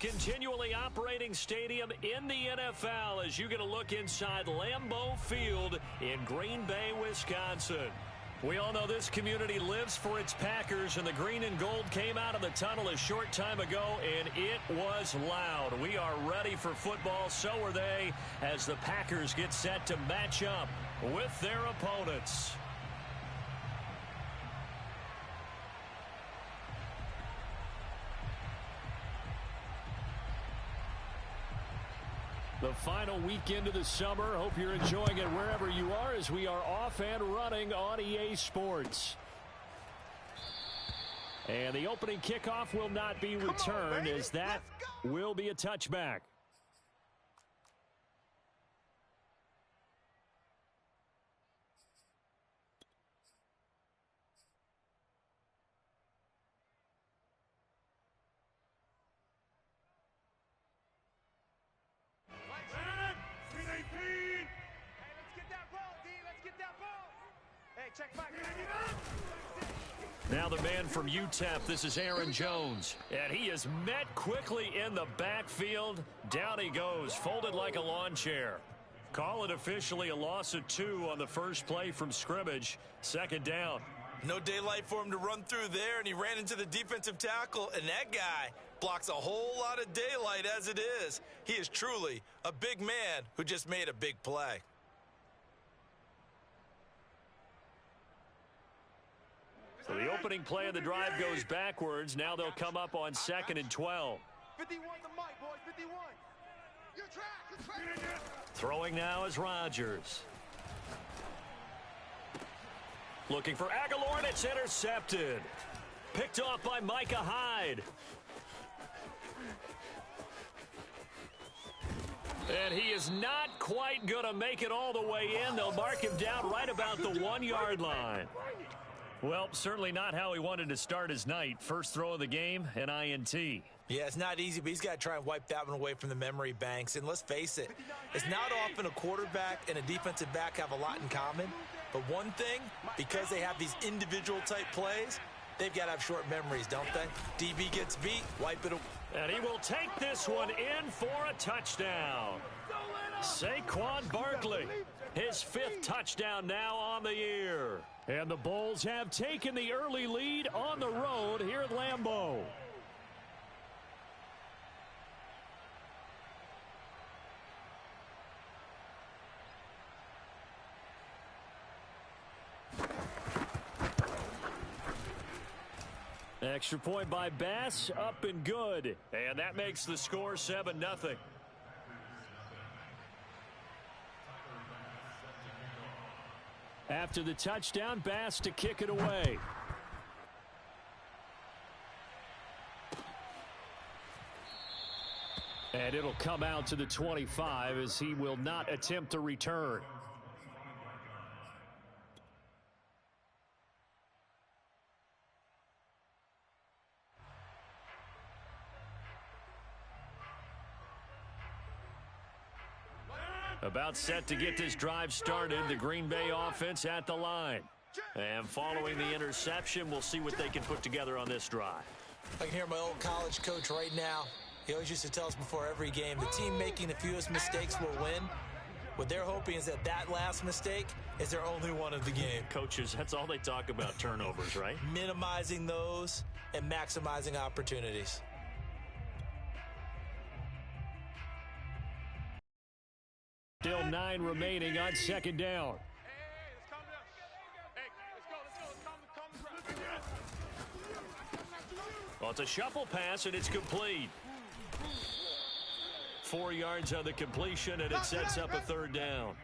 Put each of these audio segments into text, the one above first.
continually operating stadium in the NFL as you get a look inside Lambeau Field in Green Bay, Wisconsin. We all know this community lives for its Packers, and the green and gold came out of the tunnel a short time ago, and it was loud. We are ready for football, so are they, as the Packers get set to match up with their opponents. The final weekend of the summer. Hope you're enjoying it wherever you are as we are off and running on EA Sports. And the opening kickoff will not be returned as that will be a touchback. Now the man from UTEP, this is Aaron Jones. And he is met quickly in the backfield. Down he goes, folded like a lawn chair. Call it officially a loss of 2 on the first play from scrimmage. Second down. No daylight for him to run through there, and he ran into the defensive tackle, and that guy blocks a whole lot of daylight as it is. He is truly a big man who just made a big play. So the opening play of the drive goes backwards. Now they'll come up on 2nd and 12. 51 the mic, boys, 51. You're track. Throwing now is Rodgers. Looking for Aguilar, and it's intercepted. Picked off by Micah Hyde. And he is not quite going to make it all the way in. They'll mark him down right about the 1-yard line. Well, certainly not how he wanted to start his night. First throw of the game, an INT. Yeah, it's not easy, but he's got to try and wipe that one away from the memory banks. And let's face it, it's not often a quarterback and a defensive back have a lot in common. But one thing, because they have these individual type plays, they've got to have short memories, don't they? DB gets beat, wipe it away. And he will take this one in for a touchdown. Saquon Barkley, his 5th touchdown now on the year. And the Bulls have taken the early lead on the road here at Lambeau. Extra point by Bass, up and good. And that makes the score 7-0. After the touchdown, Bass to kick it away. And it'll come out to the 25 as he will not attempt to return. About set to get this drive started, the Green Bay offense at the line. And following the interception, we'll see what they can put together on this drive. I can hear my old college coach right now. He always used to tell us before every game, the team making the fewest mistakes will win. What they're hoping is that that last mistake is their only one of the game. Coaches, that's all they talk about, turnovers, right? Minimizing those and maximizing opportunities. Still 9 remaining on 2nd down. Well, it's a shuffle pass, and it's complete. 4 yards on the completion, and it sets up a 3rd down.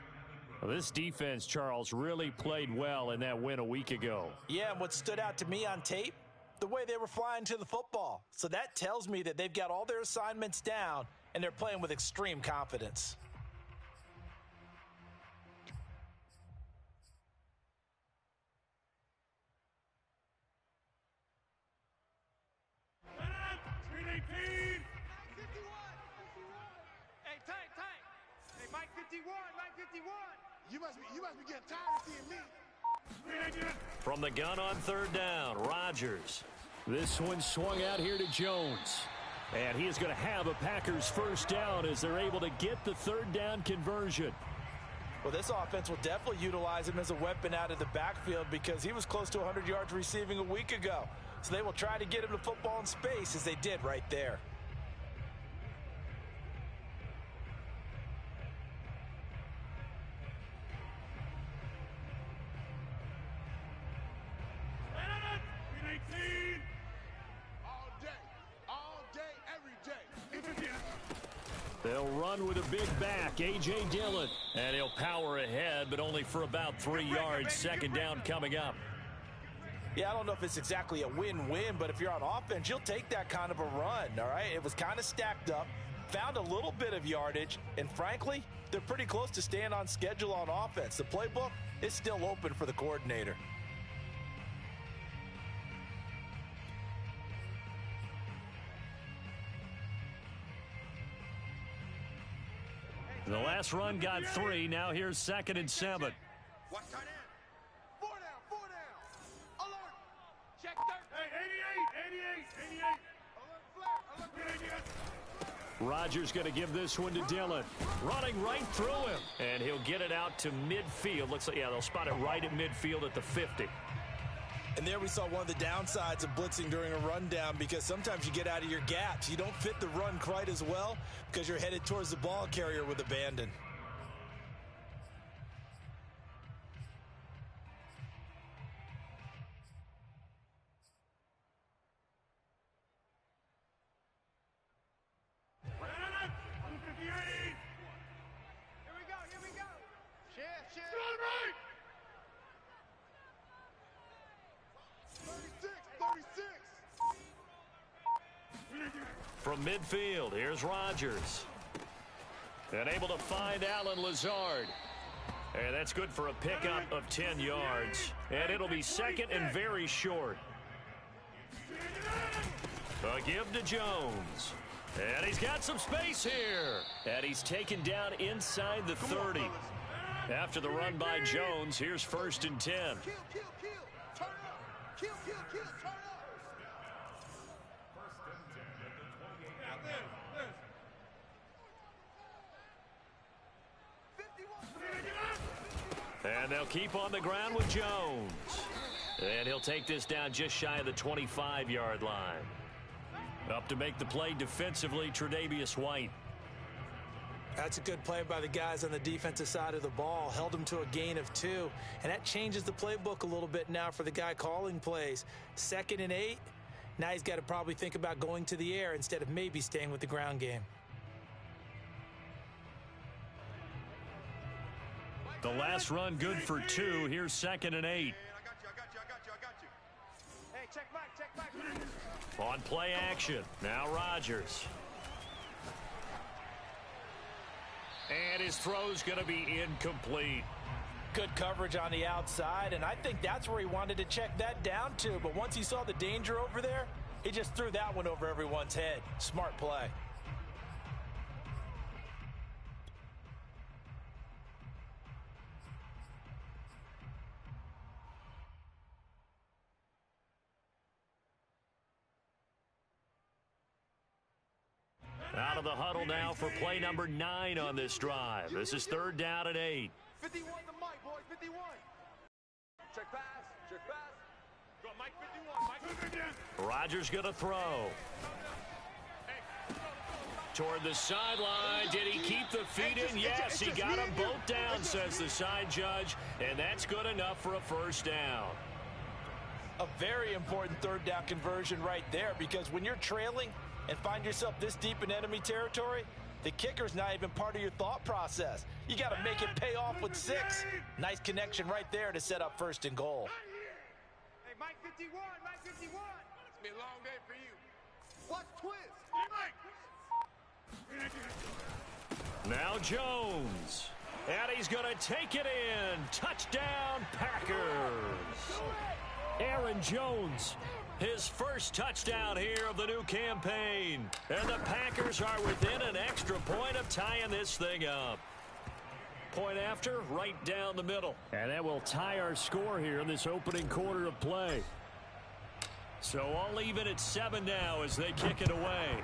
Well, this defense, Charles, really played well in that win a week ago. Yeah, and what stood out to me on tape, the way they were flying to the football. So that tells me that they've got all their assignments down, and they're playing with extreme confidence. You must be getting tired of seeing me. From the gun on 3rd down, Rodgers. This one swung out here to Jones. And he is going to have a Packers first down as they're able to get the third down conversion. Well, this offense will definitely utilize him as a weapon out of the backfield because he was close to 100 yards receiving a week ago. So they will try to get him the football in space as they did right there. They'll run with a big back, A.J. Dillon. And he'll power ahead, but only for about 3 yards. Second down coming up. Yeah, I don't know if it's exactly a win-win, but if you're on offense, you'll take that kind of a run, all right? It was kind of stacked up, found a little bit of yardage, and frankly, they're pretty close to staying on schedule on offense. The playbook is still open for the coordinator. The last run got 3. Now here's 2nd and 7. Watch tight end. 4 down. Alert. Check third. Hey, 88. Alert flare. Rodgers going to give this one to Dillon. Running right through him. And he'll get it out to midfield. Looks like, yeah, they'll spot it right at midfield at the 50. And there we saw one of the downsides of blitzing during a rundown because sometimes you get out of your gaps. You don't fit the run quite as well because you're headed towards the ball carrier with abandon. Here we go. Share. 36. From midfield, here's Rodgers. And able to find Allen Lazard. And that's good for a pickup of 10 yards. And it'll be 2nd and very short. A give to Jones. And he's got some space here. And he's taken down inside the 30. After the run by Jones, here's 1st and 10. Kill. Turn up. Kill. Turn up. And they'll keep on the ground with Jones. And he'll take this down just shy of the 25-yard line. Up to make the play defensively, Tre'Davious White. That's a good play by the guys on the defensive side of the ball. Held him to a gain of 2. And that changes the playbook a little bit now for the guy calling plays. 2nd and 8. Now he's got to probably think about going to the air instead of maybe staying with the ground game. The last run good for 2. Here's 2nd and 8. I got you. Hey, check back. On play action. Now Rodgers. And his throw's going to be incomplete. Good coverage on the outside, and I think that's where he wanted to check that down to. But once he saw the danger over there, he just threw that one over everyone's head. Smart play. Out of the huddle now for play number 9 on this drive. This is 3rd down and 8. 51 to Mike, boys. 51. Check pass. Go, Mike 51. Rodgers going to throw. Toward the sideline. Did he keep the feet in? Yes, he got them both down, says the side judge. And that's good enough for a first down. A very important 3rd down conversion right there because when you're trailing and find yourself this deep in enemy territory, the kicker's not even part of your thought process. You got to make it pay off with 6. Nice connection right there to set up 1st and goal. Hey, Mike 51. It's going to be a long day for you. Watch twist. Mike. Now Jones. And he's going to take it in. Touchdown, Packers. Aaron Jones. His first touchdown here of the new campaign. And the Packers are within an extra point of tying this thing up. Point after, right down the middle. And that will tie our score here in this opening quarter of play. So all even at 7 now as they kick it away.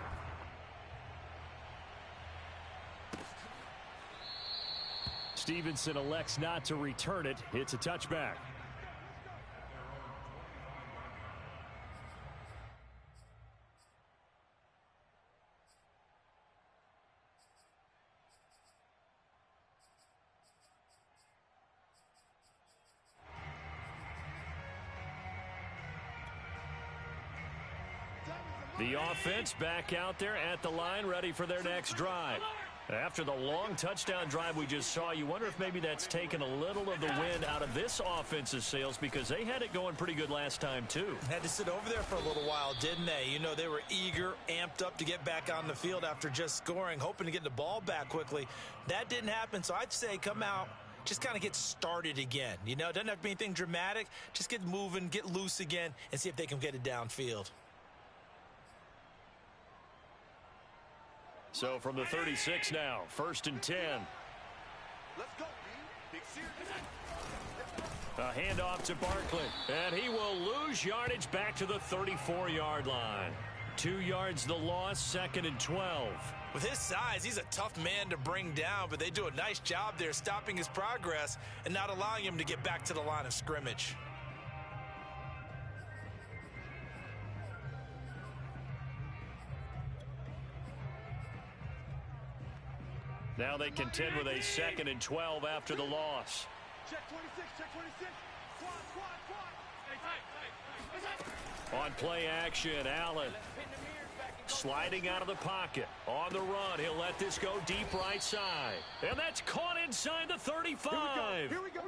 Stevenson elects not to return it. It's a touchback. The offense back out there at the line, ready for their next drive. After the long touchdown drive we just saw, you wonder if maybe that's taken a little of the wind out of this offense's sails, because they had it going pretty good last time too. Had to sit over there for a little while, didn't they? You know, they were eager, amped up to get back on the field after just scoring, hoping to get the ball back quickly. That didn't happen, so I'd say come out, just kind of get started again. You know, it doesn't have to be anything dramatic. Just get moving, get loose again, and see if they can get it downfield. So from the 36 now, 1st and 10. Let's go, Big A handoff to Barkley, and he will lose yardage back to the 34-yard line. 2 yards the loss, 2nd and 12. With his size, he's a tough man to bring down, but they do a nice job there stopping his progress and not allowing him to get back to the line of scrimmage. Now they contend with a 2nd and 12 after the loss. Check 26, check 26. Squad. On play action, Allen sliding out of the pocket. On the run, he'll let this go deep right side. And that's caught inside the 35. Here we go.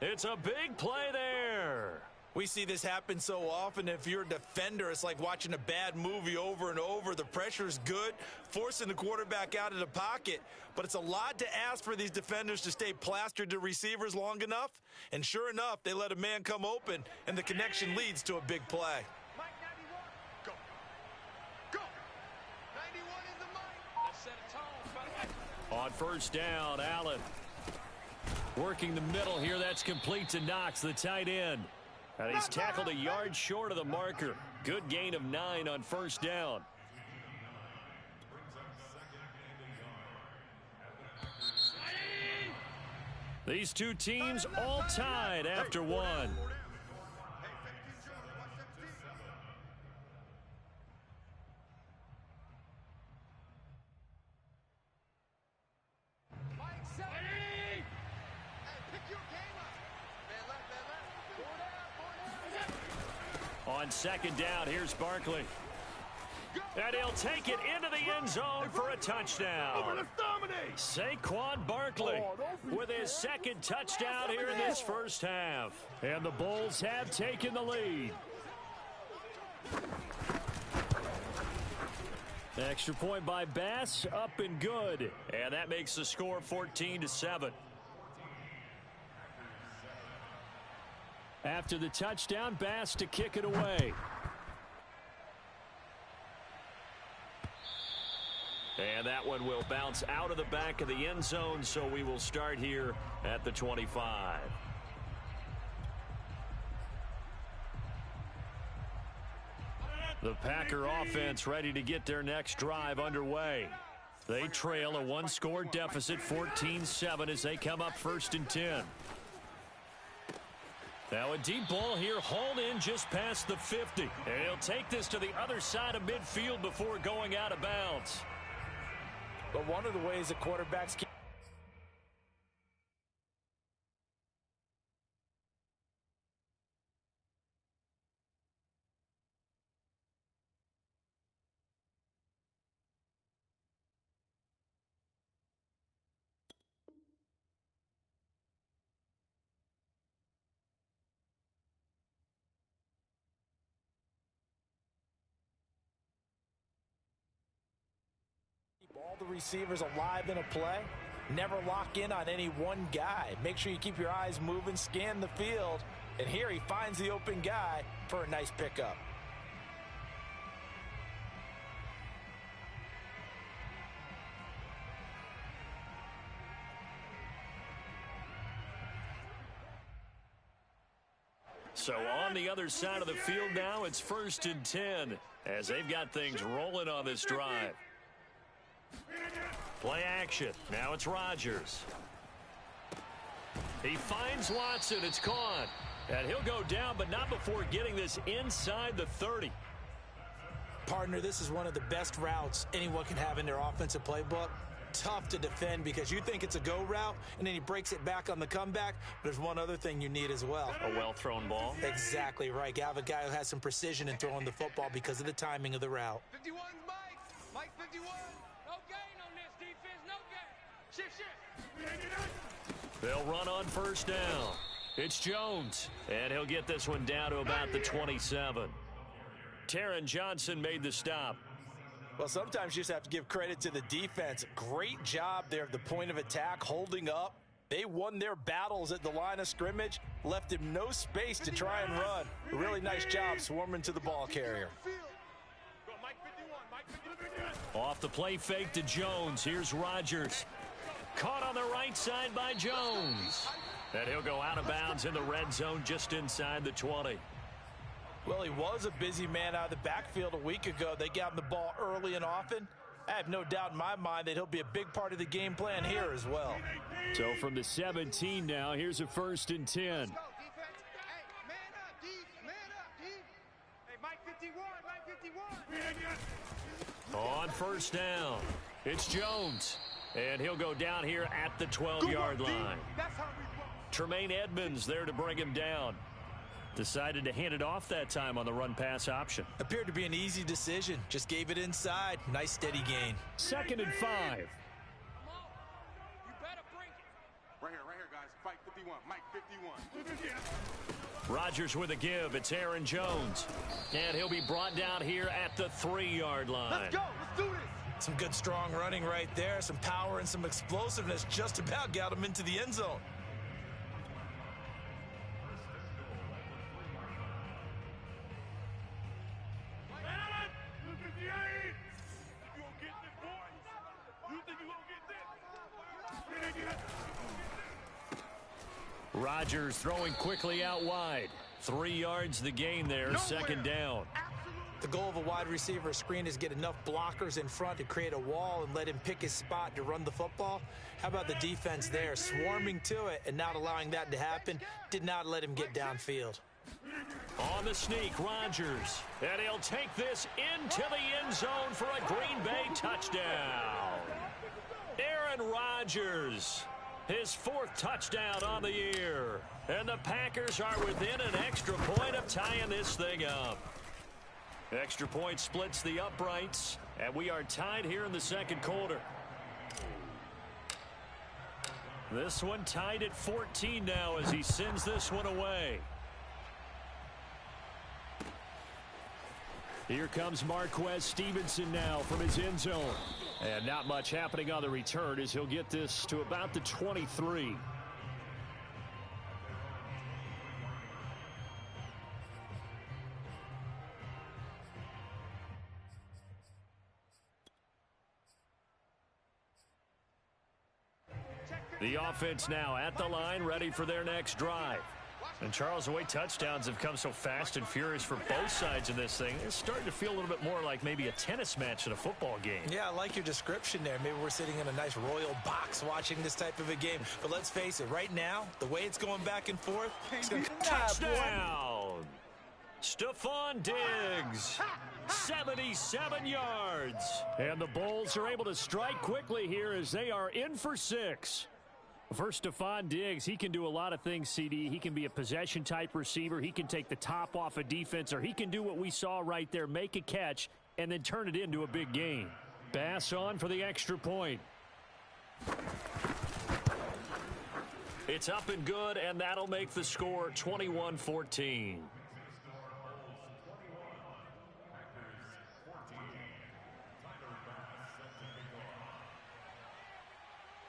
It's a big play there. We see this happen so often. If you're a defender, it's like watching a bad movie over and over. The pressure is good, forcing the quarterback out of the pocket. But it's a lot to ask for these defenders to stay plastered to receivers long enough. And sure enough, they let a man come open, and the connection leads to a big play. Mike 91. Go. Go. 91 is the mic. Let's set a tone. On 1st down, Allen working the middle here. That's complete to Knox, the tight end. And he's tackled a yard short of the marker. Good gain of 9 on 1st down. These two teams all tied after 1. On 2nd down, here's Barkley. And he'll take it into the end zone for a touchdown. Saquon Barkley with his 2nd touchdown here in this 1st half. And the Bulls have taken the lead. Extra point by Bass, up and good. And that makes the score 14-7. After the touchdown, Bass to kick it away. And that one will bounce out of the back of the end zone, so we will start here at the 25. The Packer offense ready to get their next drive underway. They trail a 1-score deficit, 14-7, as they come up 1st and 10. Now a deep ball here, hauled in just past the 50. And he'll take this to the other side of midfield before going out of bounds. But one of the ways that quarterbacks can all the receivers alive in a play. Never lock in on any one guy. Make sure you keep your eyes moving, scan the field, and here he finds the open guy for a nice pickup. So on the other side of the field now, it's 1st and 10 as they've got things rolling on this drive. Play action. Now it's Rodgers. He finds Watson. It's caught. And he'll go down, but not before getting this inside the 30. Partner, this is one of the best routes anyone can have in their offensive playbook. Tough to defend because you think it's a go route, and then he breaks it back on the comeback. But there's one other thing you need as well. A well-thrown ball. Exactly right. You have a guy who has some precision in throwing the football because of the timing of the route. 51's Mike. Mike 51. No gain on this defense. No gain. Shift. They'll run on first down. It's Jones, and he'll get this one down to about the 27. Taron Johnson made the stop. Well, sometimes you just have to give credit to the defense. Great job there at the point of attack, holding up. They won their battles at the line of scrimmage, left him no space to try and run. A really nice job swarming to the ball carrier. Off the play fake to Jones. Here's Rodgers. Caught on the right side by Jones. And he'll go out of bounds in the red zone just inside the 20. Well, he was a busy man out of the backfield a week ago. They got him the ball early and often. I have no doubt in my mind that he'll be a big part of the game plan here as well. So from the 17 now, here's a 1st and 10. Let's go, defense. Hey, man up, D. Man up, D. Hey, Mike 51. Mike 51. On first down, it's Jones. And he'll go down here at the 12-yard line. That's how we roll. Tremaine Edmonds there to bring him down. Decided to hand it off that time on the run-pass option. Appeared to be an easy decision. Just gave it inside. Nice steady gain. 2nd and 5. Come on. You better bring it. Right here, guys. Fight 51. Mike 51. Rodgers with a give. It's Aaron Jones. And he'll be brought down here at the 3-yard line. Let's go. Let's do this. Some good strong running right there. Some power and some explosiveness just about got him into the end zone. Rodgers throwing quickly out wide. 3 yards the gain there, 2nd down. The goal of a wide receiver screen is get enough blockers in front to create a wall and let him pick his spot to run the football. How about the defense there, swarming to it and not allowing that to happen? Did not let him get downfield. On the sneak, Rodgers. And he'll take this into the end zone for a Green Bay touchdown. Aaron Rodgers, his 4th touchdown on the year. And the Packers are within an extra point of tying this thing up. Extra point splits the uprights, and we are tied here in the 2nd quarter. This one tied at 14 now as he sends this one away. Here comes Marquez Stevenson now from his end zone. And not much happening on the return as he'll get this to about the 23. The offense now at the line, ready for their next drive. And Charles, the way touchdowns have come so fast and furious for both sides of this thing, it's starting to feel a little bit more like maybe a tennis match in a football game. Yeah, I like your description there. Maybe we're sitting in a nice royal box watching this type of a game. But let's face it, right now, the way it's going back and forth, it's going to touchdown! Stephon Diggs, 77 yards. And the Bulls are able to strike quickly here as they are in for 6. For Stephon Diggs, he can do a lot of things, CD. He can be a possession-type receiver. He can take the top off a defense, or he can do what we saw right there, make a catch, and then turn it into a big gain. Bass on for the extra point. It's up and good, and that'll make the score 21-14.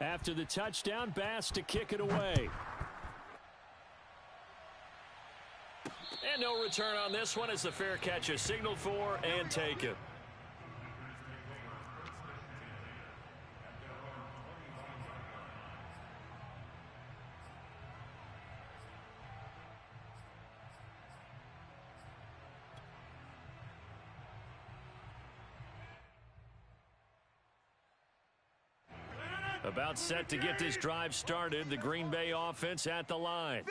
After the touchdown, Bass to kick it away. And no return on this one as the fair catch is signaled for and taken. About set to get this drive started, the Green Bay offense at the line.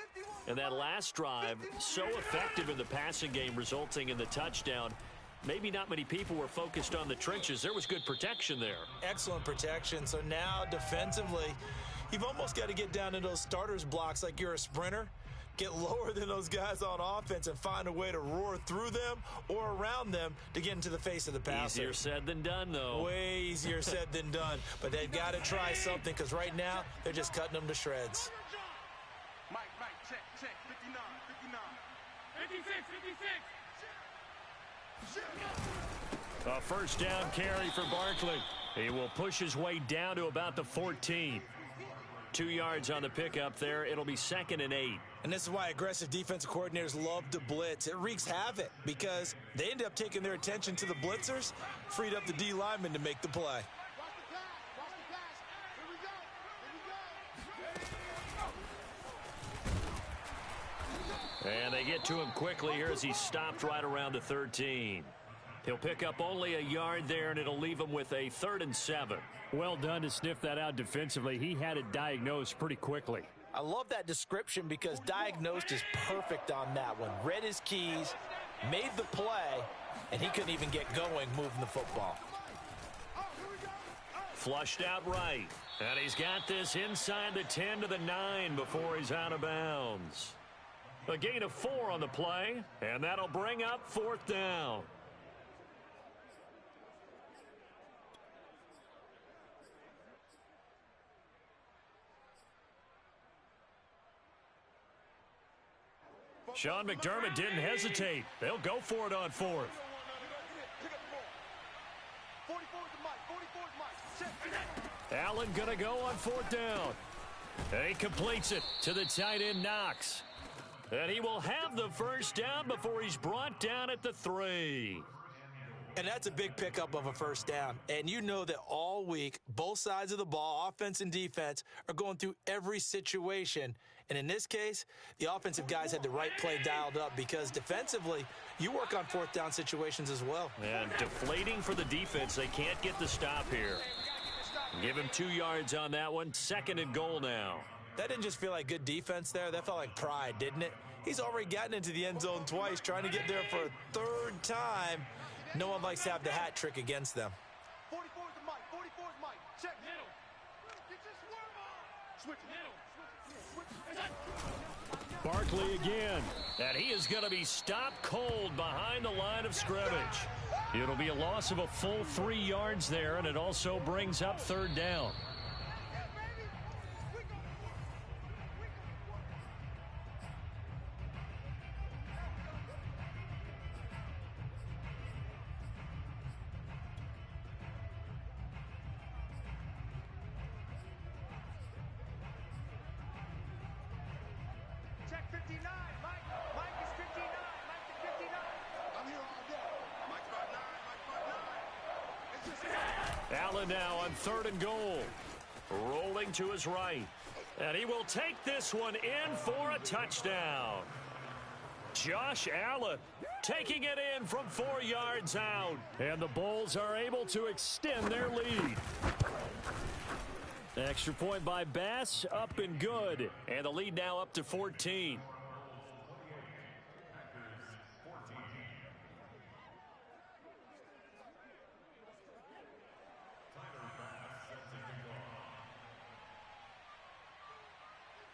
And that last drive, so effective in the passing game, resulting in the touchdown. Maybe not many people were focused on the trenches. There was good protection there. Excellent protection. So now defensively, you've almost got to get down to those starters blocks like you're a sprinter. Get lower than those guys on offense and find a way to roar through them or around them to get into the face of the passer. Easier said than done, though. Way easier said than done. But they've got to try something because right now they're just cutting them to shreds. Mike, check, 59, 56. A first down carry for Barkley. He will push his way down to about the 14. 2 yards on the pickup there. It'll be 2nd and 8. And this is why aggressive defensive coordinators love to blitz. It wreaks havoc because they end up taking their attention to the blitzers, freed up the D lineman to make the play. And they get to him quickly here as he stopped right around the 13. He'll pick up only a yard there, and it'll leave him with a 3rd and 7. Well done to sniff that out defensively. He had it diagnosed pretty quickly. I love that description because diagnosed is perfect on that one. Read his keys, made the play, and he couldn't even get going moving the football. Flushed out right. And he's got this inside the 10 to the 9 before he's out of bounds. A gain of 4 on the play, and that'll bring up 4th down. Sean McDermott didn't hesitate. They'll go for it on 4th. Allen going to go on 4th down. And he completes it to the tight end, Knox. And he will have the first down before he's brought down at the 3. And that's a big pickup of a first down. And you know that all week, both sides of the ball, offense and defense, are going through every situation. And in this case, the offensive guys had the right play dialed up because defensively, you work on 4th down situations as well. And deflating for the defense. They can't get the stop here. Give him 2 yards on that one. 2nd and goal now. That didn't just feel like good defense there. That felt like pride, didn't it? He's already gotten into the end zone twice, trying to get there for a 3rd time. No one likes to have the hat trick against them. 44 is the Mike. 44 is Mike. Check middle. Get your swerve on. Switch middle. Barkley again. And he is going to be stopped cold behind the line of scrimmage. It'll be a loss of a full 3 yards there, and it also brings up 3rd down. Check 59. Mike is 59. Mike is 59. I'm here all day. Mike's about 9. Mike's about 9. It's just Allen now on 3rd and goal. Rolling to his right. And he will take this one in for a touchdown. Josh Allen taking it in from 4 yards out. And the Bulls are able to extend their lead. Extra point by Bass, up and good. And the lead now up to 14.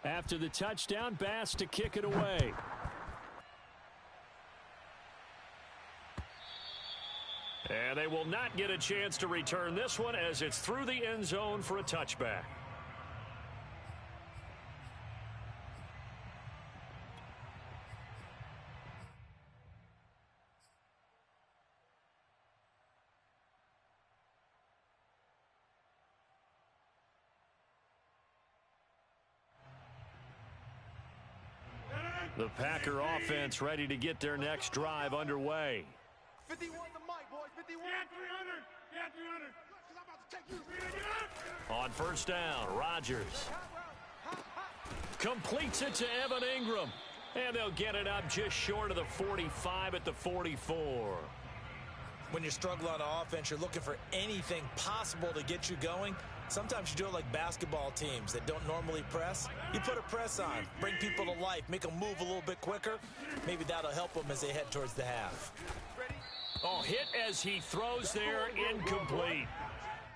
After the touchdown, Bass to kick it away. And they will not get a chance to return this one as it's through the end zone for a touchback. The Packer offense ready to get their next drive underway. 51 the Mike, boys. 51. Yeah, 300. Because I'm about to take you. On first down, Rodgers completes it to Evan Ingram. And they'll get it up just short of the 45 at the 44. When you're struggling on offense, you're looking for anything possible to get you going. Sometimes you do it like basketball teams that don't normally press. You put a press on, bring people to life, make them move a little bit quicker. Maybe that'll help them as they head towards the half. Oh, hit as he throws there, incomplete.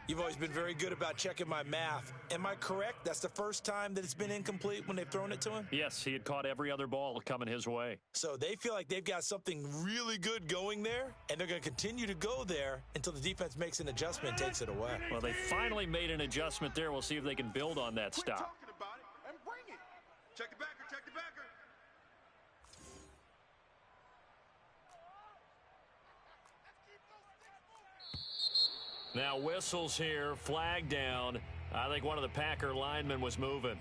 You've always been very good about checking my math. Am I correct? That's the first time that it's been incomplete when they've thrown it to him? Yes, he had caught every other ball coming his way. So they feel like they've got something really good going there, and they're going to continue to go there until the defense makes an adjustment and takes it away. Well, they finally made an adjustment there. We'll see if they can build on that Quit stop. talking about it and bring it. Check the backer, check the backer. Now whistles here, flag down. I think one of the Packer linemen was moving.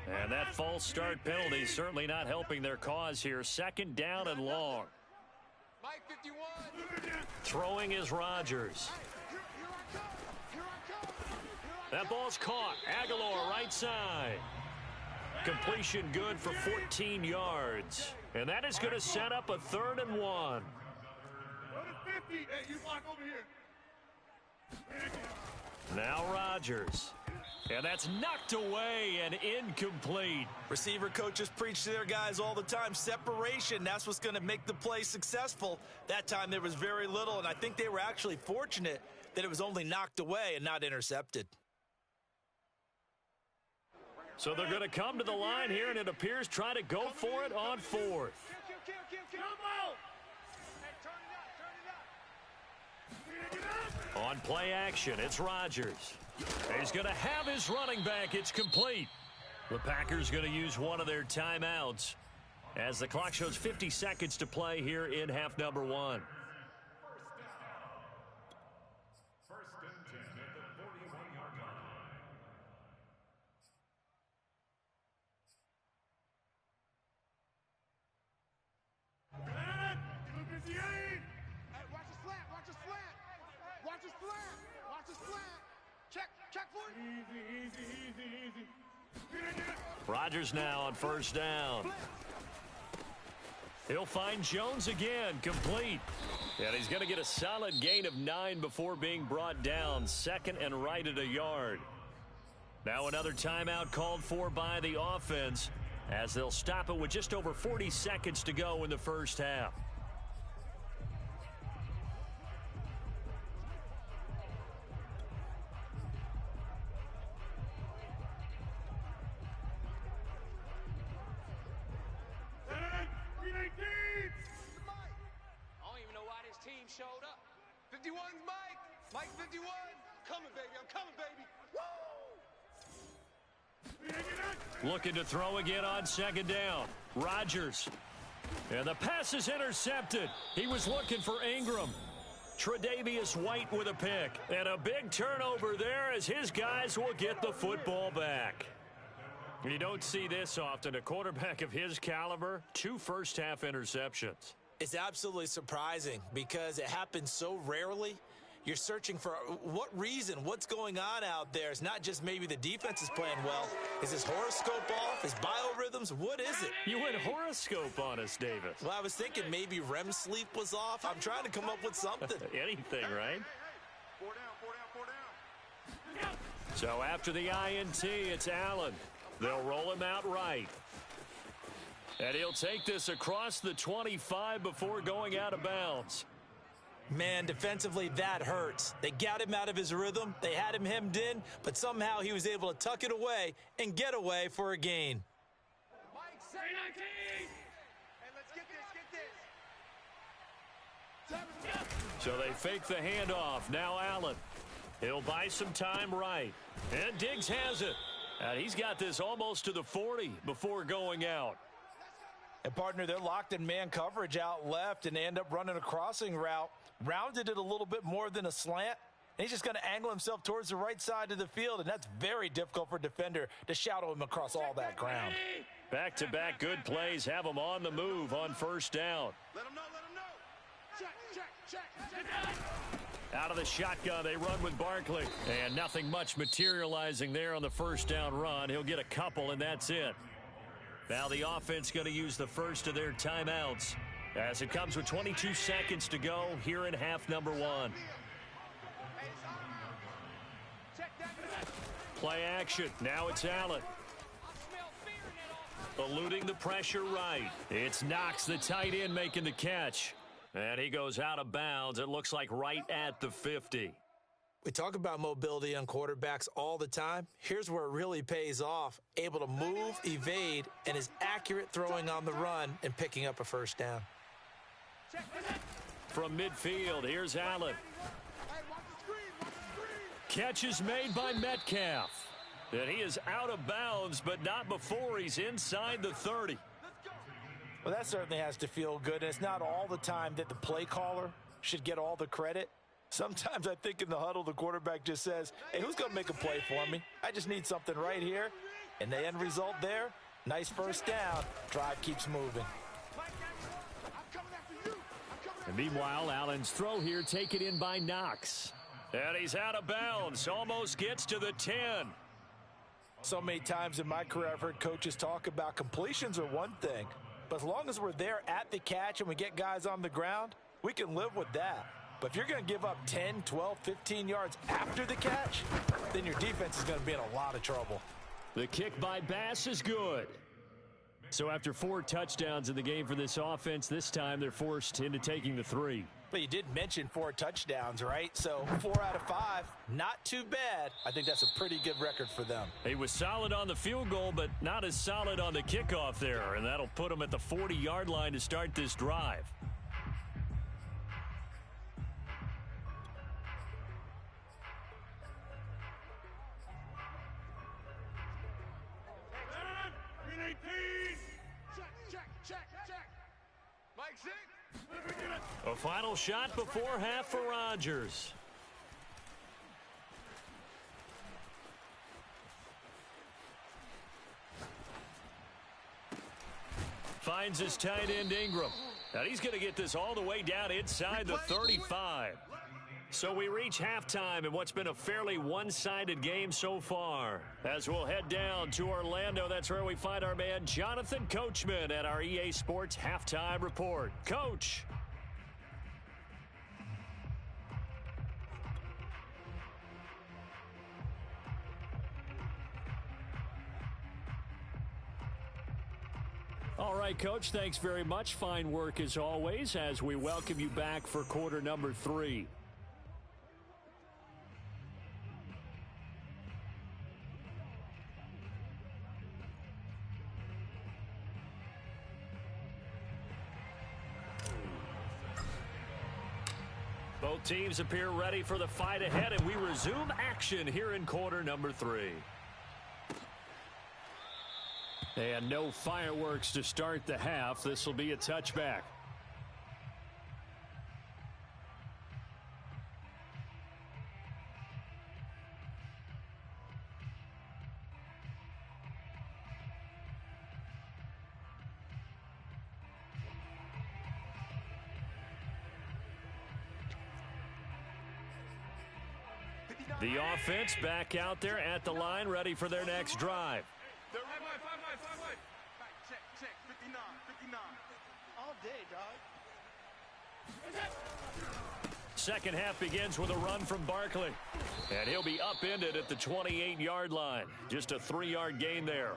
And that false start penalty certainly not helping their cause here. Second down and long. Mike 51. Throwing is Rodgers. That ball's caught. Aguilar right side. Completion good for 14 yards. And that is going to set up a 3rd and 1. Go to 50. Hey, you block over here. Now Rodgers. And that's knocked away and incomplete. Receiver coaches preach to their guys all the time. Separation, that's what's going to make the play successful. That time there was very little, and I think they were actually fortunate that it was only knocked away and not intercepted. So they're going to come to the line here, and it appears try to go for it on 4th. On play action, it's Rodgers. He's going to have his running back. It's complete. The Packers going to use one of their timeouts as the clock shows 50 seconds to play here in half number 1. Rodgers now on 1st down. He'll find Jones again, complete. And he's going to get a solid gain of 9 before being brought down. 2nd and right at a yard. Now another timeout called for by the offense as they'll stop it with just over 40 seconds to go in the first half. Showed up. 51's Mike. Mike 51. Coming, baby. I'm coming, baby. Woo! Looking to throw again on 2nd down. Rodgers. And the pass is intercepted. He was looking for Ingram. Tre'Davious White with a pick. And a big turnover there as his guys will get the football back. You don't see this often. A quarterback of his caliber, 2 first-half interceptions. It's absolutely surprising because it happens so rarely. You're searching for what reason, what's going on out there. It's not just maybe the defense is playing well. Is his horoscope off? His biorhythms? What is it? You went horoscope on us, Davis. Well, I was thinking maybe REM sleep was off. I'm trying to come up with something. Anything, right? 4 down. So after the INT, it's Allen. They'll roll him out right. And he'll take this across the 25 before going out of bounds. Man, defensively, that hurts. They got him out of his rhythm. They had him hemmed in, but somehow he was able to tuck it away and get away for a gain. Mike 19. Hey, let's get this. So they fake the handoff. Now Allen. He'll buy some time right. And Diggs has it. And he's got this almost to the 40 before going out. And, partner, they're locked in man coverage out left, and they end up running a crossing route. Rounded it a little bit more than a slant. And he's just going to angle himself towards the right side of the field, and that's very difficult for a defender to shadow him across all that ground. Back-to-back good plays have him on the move on 1st down. Let him know. Check. Out of the shotgun, they run with Barkley. And nothing much materializing there on the 1st down run. He'll get a couple, and that's it. Now the offense going to use the first of their timeouts As it comes with 22 seconds to go here in half number one. Play action. Now it's Allen. Eluding the pressure right. It's Knox, the tight end, making the catch. And he goes out of bounds. It looks like right at the 50. We talk about mobility on quarterbacks all the time. Here's where it really pays off. Able to move, evade, and is accurate throwing on the run and picking up a first down. From midfield, here's Allen. Catch is made by Metcalf. And he is out of bounds, but not before he's inside the 30. Well, that certainly has to feel good. And it's not all the time that the play caller should get all the credit. Sometimes I think in the huddle, the quarterback just says, hey, who's going to make a play for me? I just need something right here. And the end result there, nice first down. Drive keeps moving. And meanwhile, Allen's throw here taken in by Knox. And he's out of bounds, almost gets to the 10. So many times in my career, I've heard coaches talk about completions are one thing. But as long as we're there at the catch and we get guys on the ground, we can live with that. But if you're going to give up 10, 12, 15 yards after the catch, then your defense is going to be in a lot of trouble. The kick by Bass is good. So after 4 touchdowns in the game for this offense, this time they're forced into taking the 3. But you did mention 4 touchdowns, right? So 4 out of 5, not too bad. I think that's a pretty good record for them. He was solid on the field goal, but not as solid on the kickoff there. And that'll put him at the 40-yard line to start this drive. A final shot before half for Rodgers. Finds his tight end Ingram. Now he's going to get this all the way down inside the 35. So we reach halftime in what's been a fairly one-sided game so far. As we'll head down to Orlando, that's where we find our man Jonathan Coachman at our EA Sports Halftime Report. Coach. All right, Coach, thanks very much. Fine work as always as we welcome you back for quarter number 3. Both teams appear ready for the fight ahead, and we resume action here in quarter number 3. And no fireworks to start the half. This will be a touchback. The offense back out there at the line, ready for their next drive. Check, 59, 59. All day, dog. Second half begins with a run from Barkley. And he'll be upended at the 28-yard line. Just a 3-yard gain there.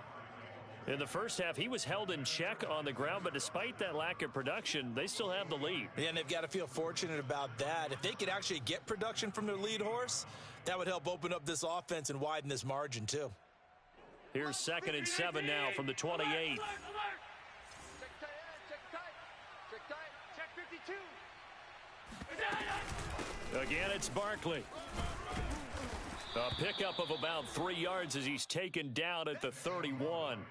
In the first half, he was held in check on the ground, but despite that lack of production, they still have the lead. Yeah, and they've got to feel fortunate about that. If they could actually get production from their lead horse, that would help open up this offense and widen this margin, too. Here's 2nd and 7 now from the 28. Check tight. Check 52. Again, it's Barkley. A pickup of about 3 yards as he's taken down at the 31.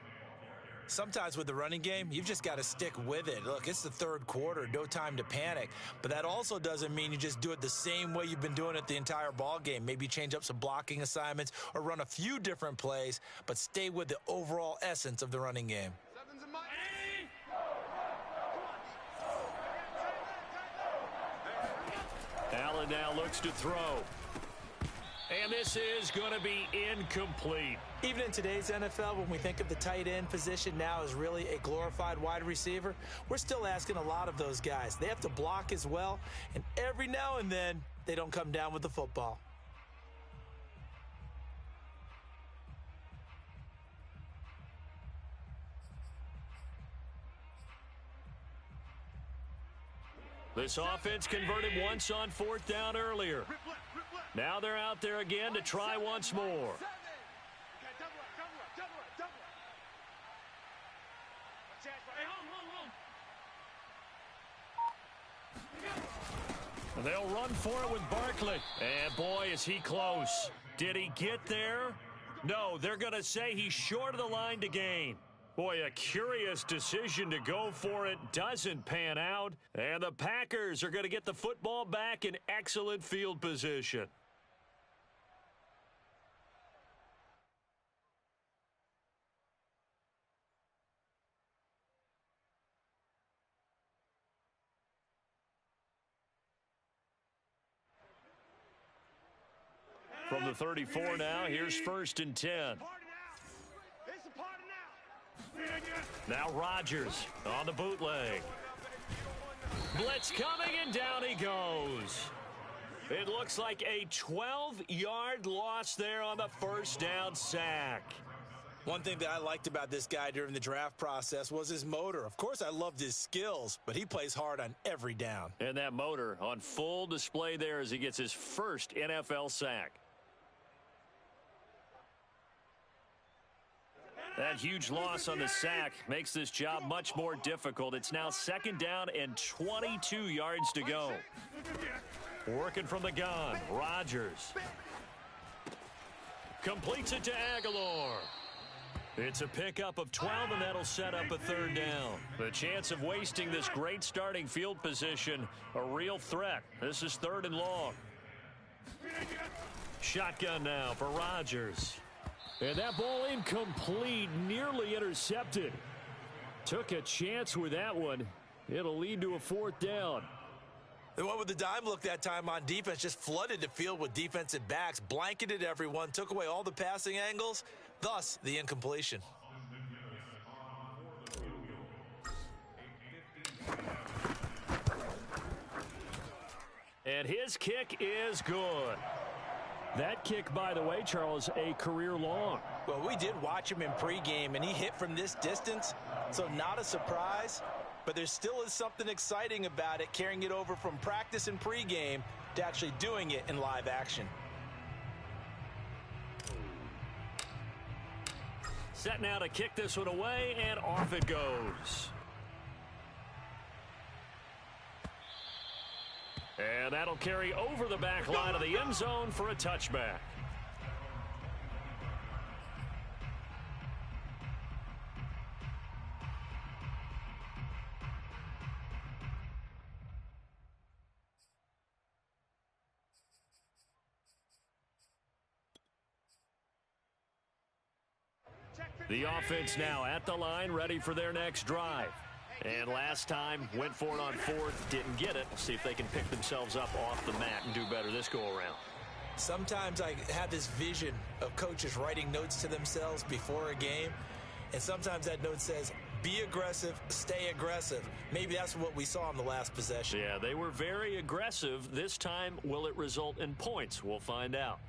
Sometimes with the running game, you've just got to stick with it. Look, it's the third quarter, no time to panic. But that also doesn't mean you just do it the same way you've been doing it the entire ball game. Maybe change up some blocking assignments or run a few different plays, but stay with the overall essence of the running game. Allen now looks to throw. And this is going to be incomplete. Even in today's NFL, when we think of the tight end position now as really a glorified wide receiver, we're still asking a lot of those guys. They have to block as well, and every now and then, they don't come down with the football. This offense converted once on fourth down earlier. Now they're out there again to try once more. They'll run for it with Barkley. And boy, is he close. Did he get there? No, they're going to say he's short of the line to gain. Boy, a curious decision to go for it. Doesn't pan out. And the Packers are going to get the football back in excellent field position. From the 34 now, here's 1st and 10. Now Rodgers on the bootleg. Blitz coming, and down he goes. It looks like a 12-yard loss there on the first down sack. One thing that I liked about this guy during the draft process was his motor. Of course, I loved his skills, but he plays hard on every down. And that motor on full display there as he gets his first NFL sack. That huge loss on the sack makes this job much more difficult. It's now 2nd down and 22 yards to go. Working from the gun, Rodgers. Completes it to Aguilar. It's a pickup of 12, and that'll set up a 3rd down. The chance of wasting this great starting field position, a real threat. This is 3rd and long. Shotgun now for Rodgers. And that ball incomplete, nearly intercepted. Took a chance with that one. It'll lead to a 4th down. The one with the dime look that time on defense just flooded the field with defensive backs, blanketed everyone, took away all the passing angles, thus the incompletion. And his kick is good. That kick, by the way, Charles, a career long. Well, we did watch him in pregame, and he hit from this distance, so not a surprise. But there still is something exciting about it, carrying it over from practice and pregame to actually doing it in live action. Set now to kick this one away, and off it goes. And that'll carry over the back line of the end zone for a touchback. The offense now at the line, ready for their next drive. And last time, went for it on 4th, didn't get it. We'll see if they can pick themselves up off the mat and do better this go-around. Sometimes I have this vision of coaches writing notes to themselves before a game, and sometimes that note says, be aggressive, stay aggressive. Maybe that's what we saw in the last possession. Yeah, they were very aggressive. This time, will it result in points? We'll find out.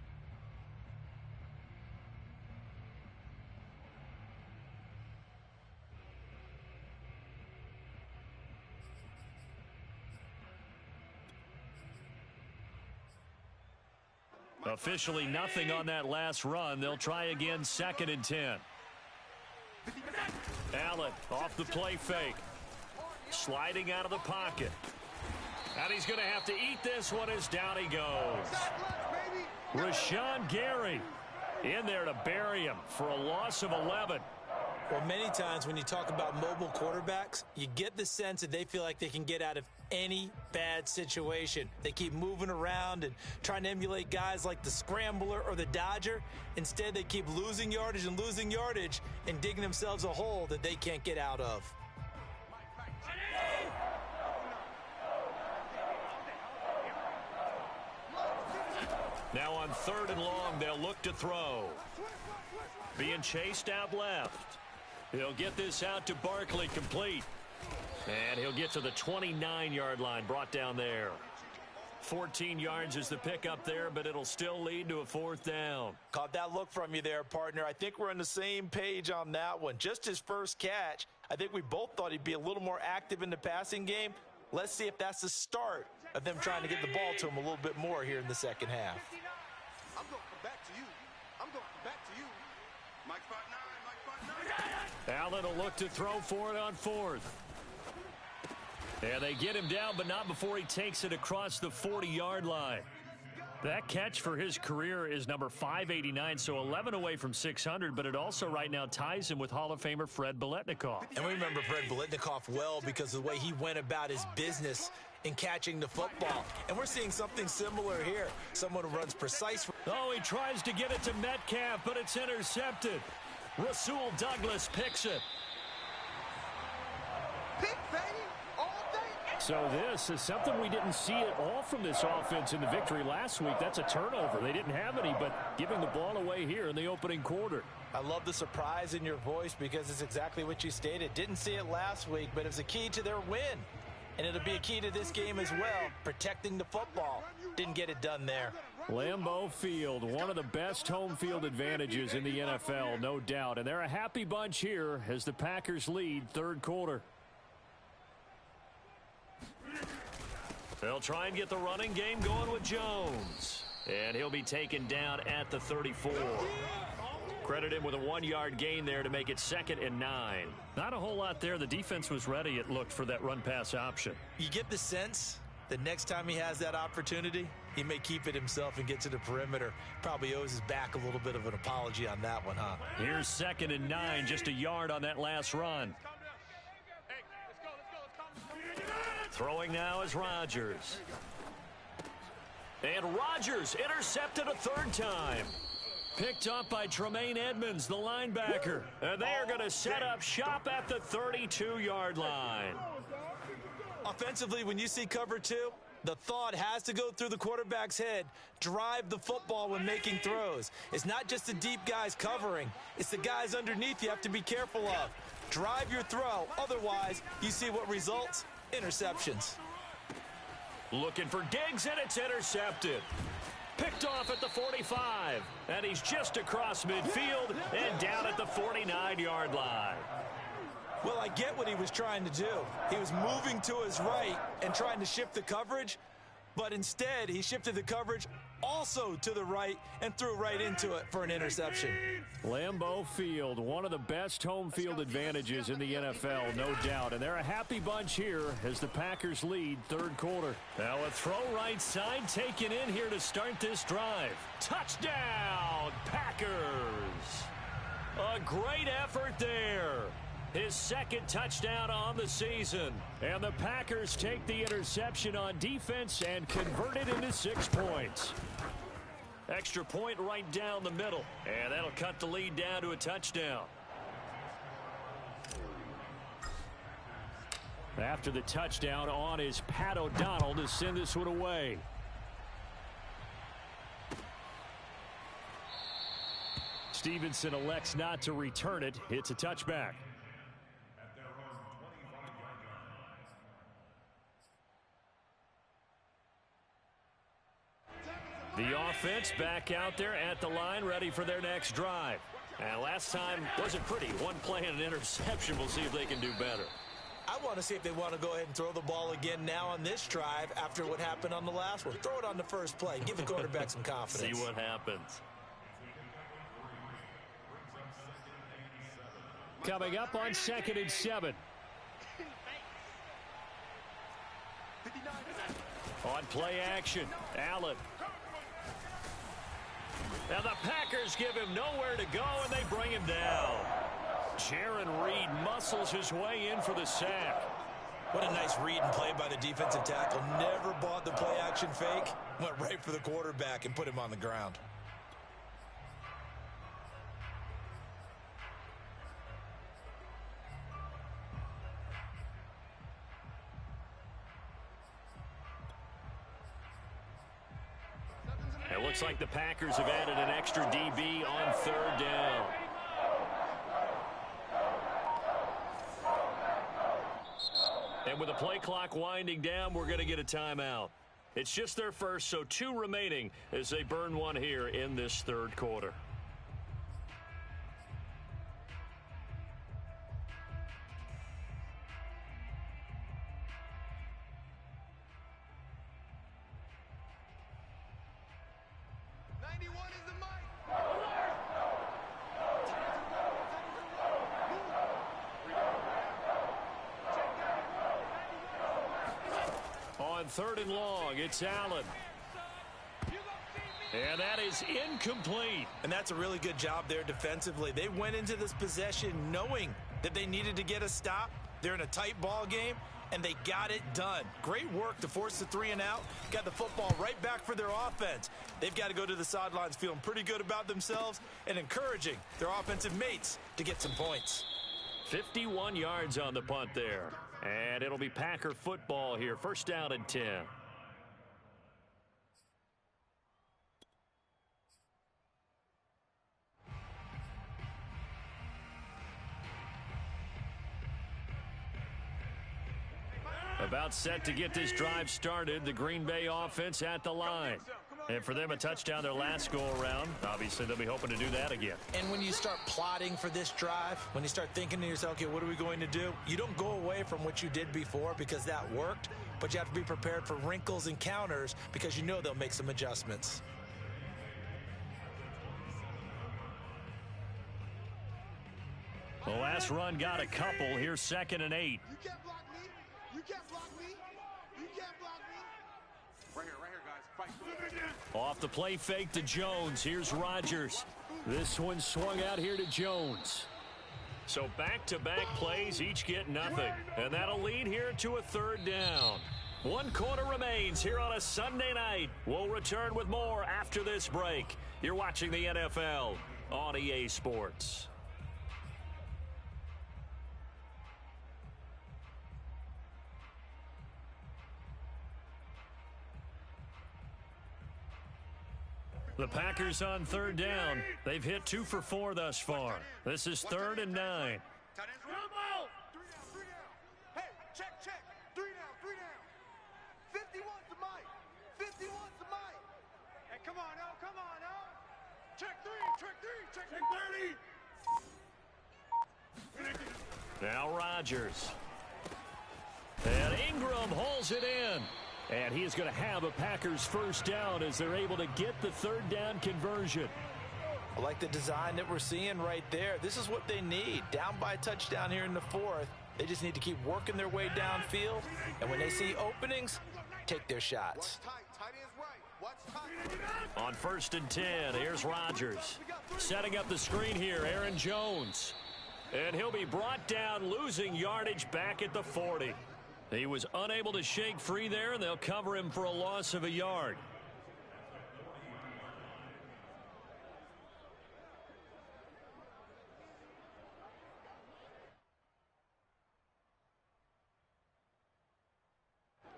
Officially nothing on that last run. They'll try again, 2nd and 10. Allen off the play fake. Sliding out of the pocket. And he's going to have to eat this one as down he goes. Rashawn Gary in there to bury him for a loss of 11. Well, many times when you talk about mobile quarterbacks, you get the sense that they feel like they can get out of any bad situation. They keep moving around and trying to emulate guys like the Scrambler or the Dodger. Instead, they keep losing yardage and digging themselves a hole that they can't get out of. Now on 3rd and long, they'll look to throw. Being chased out left. He'll get this out to Barkley, complete. And he'll get to the 29-yard line, brought down there. 14 yards is the pickup there, but it'll still lead to a 4th down. Caught that look from you there, partner. I think we're on the same page on that one. Just his first catch. I think we both thought he'd be a little more active in the passing game. Let's see if that's the start of them trying to get the ball to him a little bit more here in the second half. I'm going to come back to you. I'm going to come back to you. Mike 5'9", Mike 5'9". Allen will look to throw for it on 4th. And they get him down, but not before he takes it across the 40-yard line. That catch for his career is number 589, so 11 away from 600, but it also right now ties him with Hall of Famer Fred Biletnikoff. And we remember Fred Biletnikoff well because of the way he went about his business in catching the football. And we're seeing something similar here. Someone who runs precise. Oh, he tries to get it to Metcalf, but it's intercepted. Rasul Douglas picks it. Pick, baby. All day. So this is something we didn't see at all from this offense in the victory last week. That's a turnover. They didn't have any, but giving the ball away here in the opening quarter. I love the surprise in your voice because it's exactly what you stated. Didn't see it last week, but it's a key to their win. And it'll be a key to this game as well, protecting the football. Didn't get it done there. Lambeau Field, one of the best home field advantages in the NFL, no doubt. And they're a happy bunch here as the Packers lead 3rd quarter. They'll try and get the running game going with Jones. And he'll be taken down at the 34. Credit him with a 1-yard gain there to make it 2nd and 9. Not a whole lot there. The defense was ready, it looked, for that run-pass option. You get the sense that next time he has that opportunity, he may keep it himself and get to the perimeter. Probably owes his back a little bit of an apology on that one, huh? Here's 2nd and 9, just a yard on that last run. Throwing now is Rodgers. And Rodgers intercepted a 3rd time. Picked up by Tremaine Edmonds, the linebacker. And they are going to set up shop at the 32-yard line. Offensively, when you see cover 2, the thought has to go through the quarterback's head. Drive the football when making throws. It's not just the deep guys covering. It's the guys underneath you have to be careful of. Drive your throw. Otherwise, you see what results? Interceptions. Looking for Diggs, and it's intercepted. Picked off at the 45, and he's just across midfield and down at the 49-yard line. Well, I get what he was trying to do. He was moving to his right and trying to shift the coverage, but instead he shifted the coverage also to the right and threw right into it for an interception. Lambeau Field, one of the best home field advantages in the NFL, no doubt. And they're a happy bunch here as the Packers lead 3rd quarter. Now a throw right side taken in here to start this drive. Touchdown, Packers! A great effort there. His 2nd touchdown on the season. And the Packers take the interception on defense and convert it into 6 points. Extra point right down the middle. And that'll cut the lead down to a touchdown. After the touchdown, on is Pat O'Donnell to send this one away. Stevenson elects not to return it. It's a touchback. The offense back out there at the line, ready for their next drive. And last time wasn't pretty. One play and an interception. We'll see if they can do better. I want to see if they want to go ahead and throw the ball again now on this drive after what happened on the last one. Throw it on the first play. Give the quarterback some confidence. See what happens. Coming up on 2nd and 7. On play action, Allen. Now the Packers give him nowhere to go, and they bring him down. Jaron Reed muscles his way in for the sack. What a nice read and play by the defensive tackle. Never bought the play action fake. Went right for the quarterback and put him on the ground. It looks like the Packers have added an extra DB on third down. And with the play clock winding down, we're going to get a timeout. It's just their first, so 2 remaining as they burn one here in this third quarter. Third and long, it's Allen. And that is incomplete. And that's a really good job there defensively. They went into this possession knowing that they needed to get a stop. They're in a tight ball game, and they got it done. Great work to force the 3 and out. Got the football right back for their offense. They've got to go to the sidelines feeling pretty good about themselves and encouraging their offensive mates to get some points. 51 yards on the punt there. And it'll be Packer football here. First down and 10. About set to get this drive started. The Green Bay offense at the line. And for them, a touchdown their last go-around. Obviously, they'll be hoping to do that again. And when you start plotting for this drive, when you start thinking to yourself, okay, what are we going to do? You don't go away from what you did before because that worked, but you have to be prepared for wrinkles and counters because you know they'll make some adjustments. The last run got a couple. Here's 2nd and 8. You can't block me. You can't block me. You can't block me. Right here, guys. Fight. Off the play fake to Jones. Here's Rodgers. This one swung out here to Jones. So back-to-back plays, each get nothing. And that'll lead here to a third down. 1 quarter remains here on a Sunday night. We'll return with more after this break. You're watching the NFL on EA Sports. The Packers on third down. They've hit 2 for 4 thus far. This is 3rd and 9. Tight ends, Rumble! 3 down. Hey, check. 3 down. 51's the mic. 51's the mic. Hey, come on, now. Check 30. Now Rodgers. And Ingram hauls it in. And he is going to have a Packers first down as they're able to get the third down conversion. I like the design that we're seeing right there. This is what they need. Down by a touchdown here in the 4th. They just need to keep working their way downfield. And when they see openings, take their shots. Tight ends right. Watch tight. On 1st and 10, here's Rodgers. Setting up the screen here, Aaron Jones. And he'll be brought down, losing yardage back at the 40. He was unable to shake free there, and they'll cover him for a loss of a yard.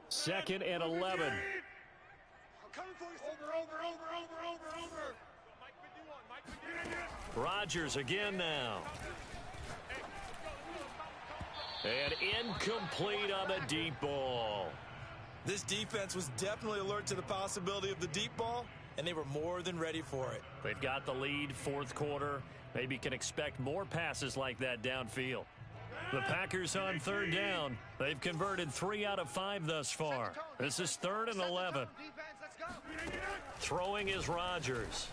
Second and 11. I'm coming for you. Over. Mike 51. Rodgers again now. And incomplete on the deep ball. This defense was definitely alert to the possibility of the deep ball, and they were more than ready for it. They've got the lead, 4th quarter. Maybe can expect more passes like that downfield. The Packers on third down. They've converted 3 out of 5 thus far. This is 3rd and 11. Throwing is Rodgers.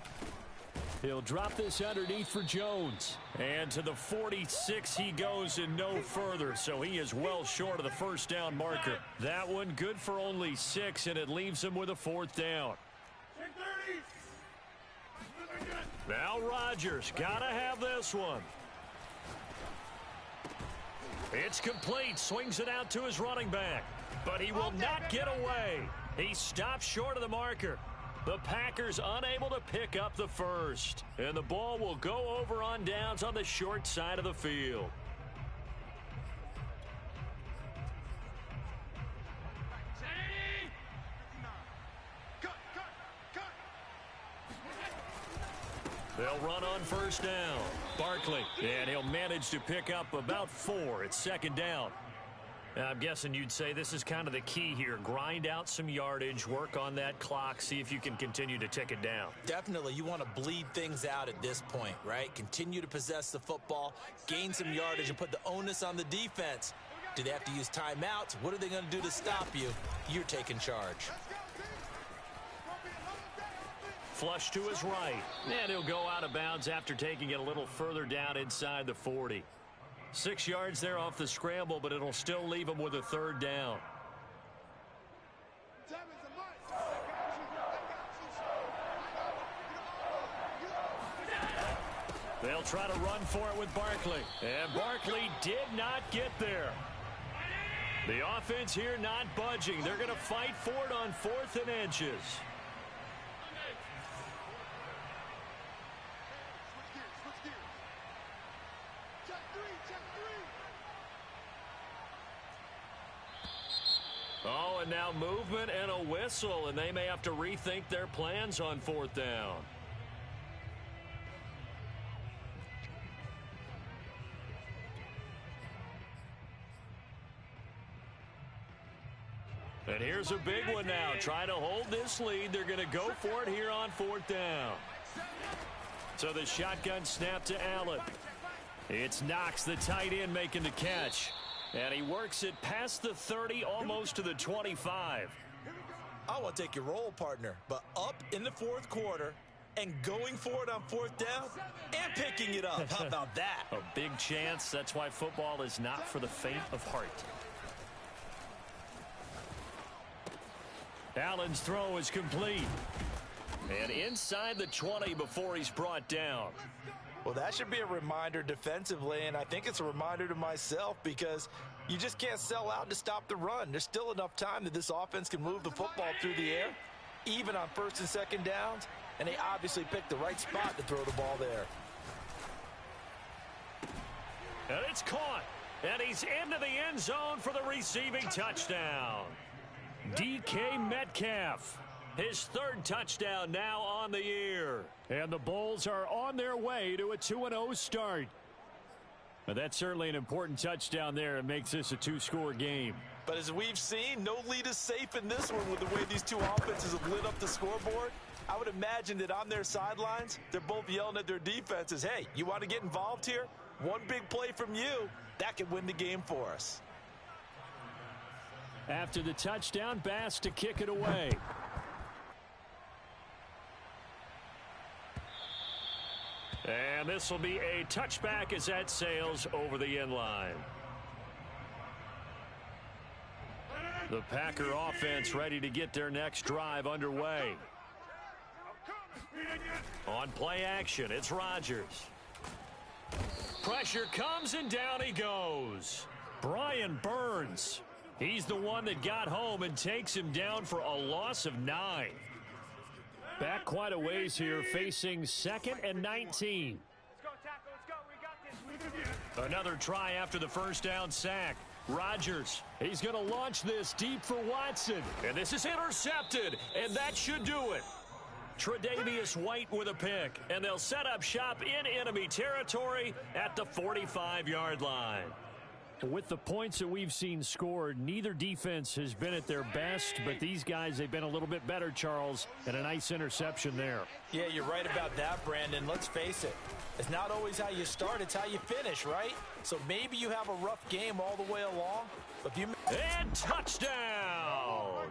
He'll drop this underneath for Jones. And to the 46 he goes and no further. So he is well short of the first down marker. That one good for only 6, and it leaves him with a 4th down. Now Rodgers, gotta have this one. It's complete, swings it out to his running back. But he will not get away. He stops short of the marker. The Packers unable to pick up the first. And the ball will go over on downs on the short side of the field. They'll run on first down. Barkley, and he'll manage to pick up about 4. It's second down. I'm guessing you'd say this is kind of the key here. Grind out some yardage, work on that clock, see if you can continue to tick it down. Definitely. You want to bleed things out at this point, right? Continue to possess the football, gain some yardage, and put the onus on the defense. Do they have to use timeouts? What are they going to do to stop you? You're taking charge. Flush to his right. And he'll go out of bounds after taking it a little further down inside the 40. 6 yards there off the scramble, but it'll still leave him with a third down. They'll try to run for it with Barkley. And Barkley did not get there. The offense here not budging. They're going to fight for it on 4th and inches. Oh, and now movement and a whistle, and they may have to rethink their plans on 4th down. And here's a big one now. Trying to hold this lead. They're going to go for it here on 4th down. So the shotgun snap to Allen. It's Knox, the tight end, making the catch. And he works it past the 30, almost to the 25. I want to take your role, partner, but up in the 4th quarter and going for it on 4th down and picking it up. How about that? A big chance. That's why football is not for the faint of heart. Allen's throw is complete. And inside the 20 before he's brought down. Well, that should be a reminder defensively, and I think it's a reminder to myself because you just can't sell out to stop the run. There's still enough time that this offense can move the football through the air, even on 1st and 2nd downs, and they obviously picked the right spot to throw the ball there. And it's caught, and he's into the end zone for the receiving touchdown. DK Metcalf. His 3rd touchdown now on the year. And the Bulls are on their way to a 2-0 start. But that's certainly an important touchdown there. It makes this a 2-score game. But as we've seen, no lead is safe in this one with the way these two offenses have lit up the scoreboard. I would imagine that on their sidelines, they're both yelling at their defenses, hey, you want to get involved here? One big play from you, that could win the game for us. After the touchdown, Bass to kick it away. And this will be a touchback as that sails over the end line. The Packer offense ready to get their next drive underway. On play action, it's Rodgers. Pressure comes and down he goes. Brian Burns. He's the one that got home and takes him down for a loss of 9. Back quite a ways here, facing 2nd and 19. Let's go, tackle. Let's go. We got this. Another try after the first down sack. Rodgers, he's going to launch this deep for Watson. And this is intercepted, and that should do it. Tre'Davious White with a pick, and they'll set up shop in enemy territory at the 45-yard line. With the points that we've seen scored, neither defense has been at their best, but these guys, they've been a little bit better, Charles, and a nice interception there. Yeah, you're right about that, Brandon. Let's face it. It's not always how you start, it's how you finish, right? So maybe you have a rough game all the way along, but if you... And touchdown!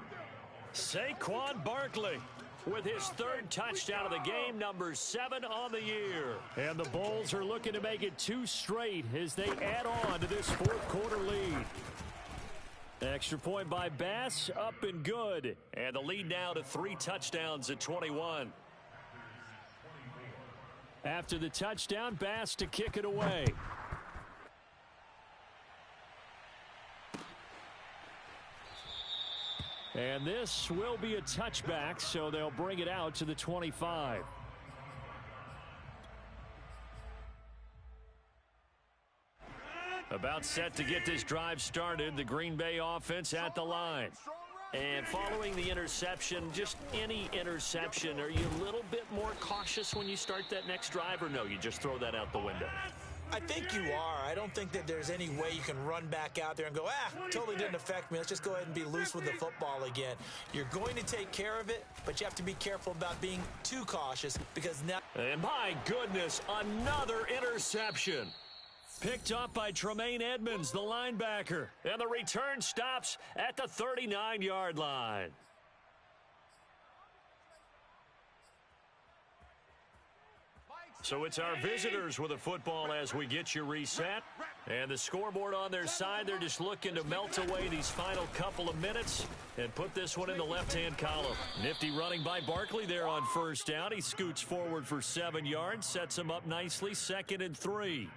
Saquon Barkley with his 3rd touchdown of the game, number 7 on the year. And the Bulls are looking to make it 2 straight as they add on to this 4th quarter lead. Extra point by Bass, up and good. And the lead now to 3 touchdowns at 21. After the touchdown, Bass to kick it away. And this will be a touchback, so they'll bring it out to the 25. About set to get this drive started. The Green Bay offense at the line. And following the interception, just any interception, are you a little bit more cautious when you start that next drive, or no, you just throw that out the window? I think you are. I don't think that there's any way you can run back out there and go, totally didn't affect me. Let's just go ahead and be loose with the football again. You're going to take care of it, but you have to be careful about being too cautious because now... And my goodness, another interception. Picked up by Tremaine Edmonds, the linebacker. And the return stops at the 39-yard line. So it's our visitors with a football as we get you reset. And the scoreboard on their side, they're just looking to melt away these final couple of minutes and put this one in the left-hand column. Nifty running by Barkley there on first down. He scoots forward for 7 yards, sets him up nicely, 2nd and 3.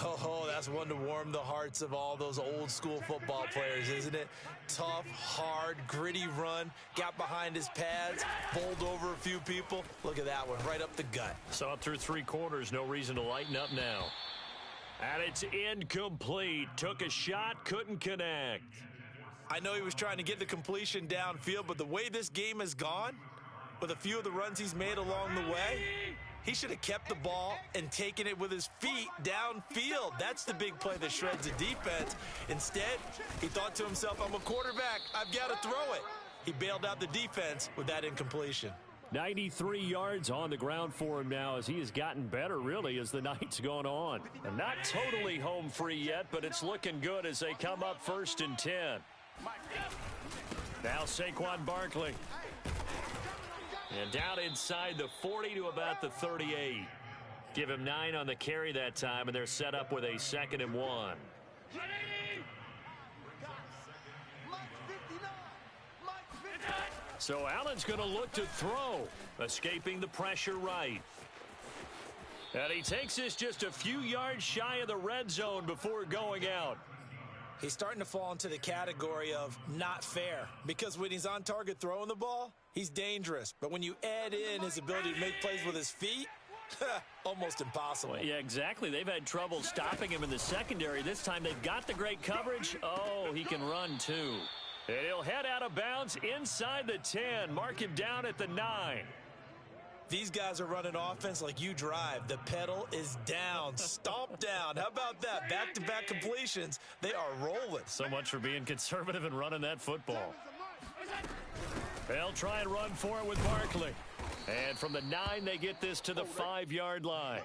Oh, that's one to warm the hearts of all those old-school football players, isn't it? Tough, hard, gritty run, got behind his pads, bowled over a few people. Look at that one, right up the gut. So up through 3 quarters, no reason to lighten up now. And it's incomplete. Took a shot, couldn't connect. I know he was trying to get the completion downfield, but the way this game has gone, with a few of the runs he's made along the way, he should have kept the ball and taken it with his feet downfield. That's the big play that shreds the defense. Instead, he thought to himself, I'm a quarterback. I've got to throw it. He bailed out the defense with that incompletion. 93 yards on the ground for him now as he has gotten better, really, as the night's gone on. And not totally home free yet, but it's looking good as they come up 1st and 10. Now Saquon Barkley. And down inside the 40 to about the 38. Give him 9 on the carry that time, and they're set up with a 2nd and 1. So Allen's going to look to throw, escaping the pressure right. And he takes this just a few yards shy of the red zone before going out. He's starting to fall into the category of not fair, because when he's on target throwing the ball, he's dangerous. But when you add in his ability to make plays with his feet, almost impossible. Well, yeah, exactly. They've had trouble stopping him in the secondary. This time they've got the great coverage. Oh, he can run too. And he'll head out of bounds inside the 10. Mark him down at the 9. These guys are running offense like you drive. The pedal is down. Stomp down. How about that? Back-to-back completions. They are rolling. So much for being conservative and running that football. They'll try and run for it with Barkley. And from the 9, they get this to the 5-yard line.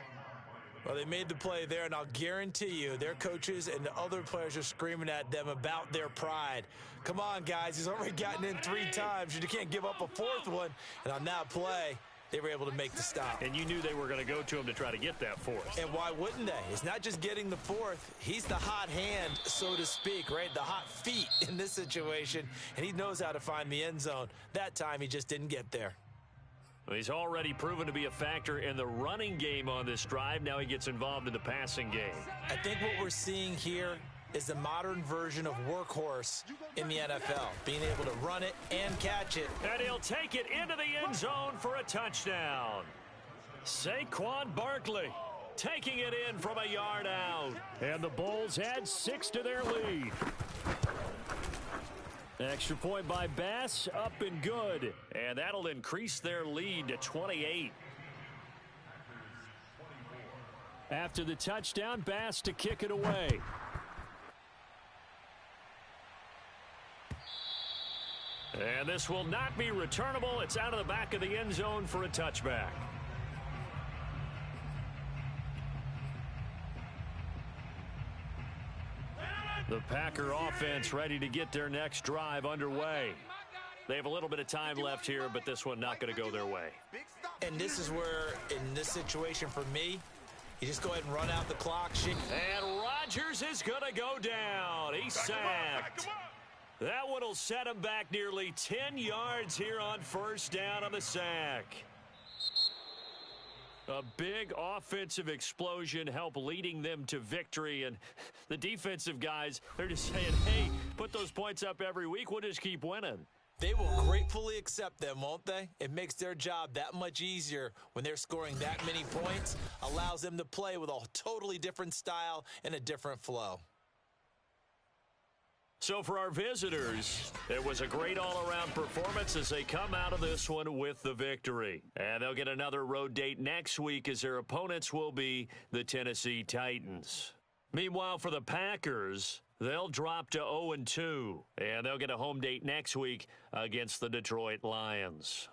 Well, they made the play there, and I'll guarantee you their coaches and the other players are screaming at them about their pride. Come on, guys. He's already gotten in 3 times. You can't give up a 4th one. And on that play, they were able to make the stop. And you knew they were going to go to him to try to get that 4th. And why wouldn't they? It's not just getting the 4th. He's the hot hand, so to speak, right? The hot feet in this situation. And he knows how to find the end zone. That time, he just didn't get there. Well, he's already proven to be a factor in the running game on this drive. Now he gets involved in the passing game. I think what we're seeing here is the modern version of workhorse in the NFL, being able to run it and catch it. And he'll take it into the end zone for a touchdown. Saquon Barkley taking it in from a yard out. And the Bulls add 6 to their lead. Extra point by Bass, up and good. And that'll increase their lead to 28. After the touchdown, Bass to kick it away. And this will not be returnable. It's out of the back of the end zone for a touchback. The Packer offense ready to get their next drive underway. They have a little bit of time left here, but this one not going to go their way. And this is where, in this situation for me, you just go ahead and run out the clock. And Rodgers is going to go down. He's sacked. That one will set him back nearly 10 yards here on first down on the sack. A big offensive explosion helped leading them to victory. And the defensive guys, they're just saying, hey, put those points up every week. We'll just keep winning. They will gratefully accept them, won't they? It makes their job that much easier when they're scoring that many points. Allows them to play with a totally different style and a different flow. So for our visitors, it was a great all-around performance as they come out of this one with the victory. And they'll get another road date next week as their opponents will be the Tennessee Titans. Meanwhile, for the Packers, they'll drop to 0-2, and they'll get a home date next week against the Detroit Lions.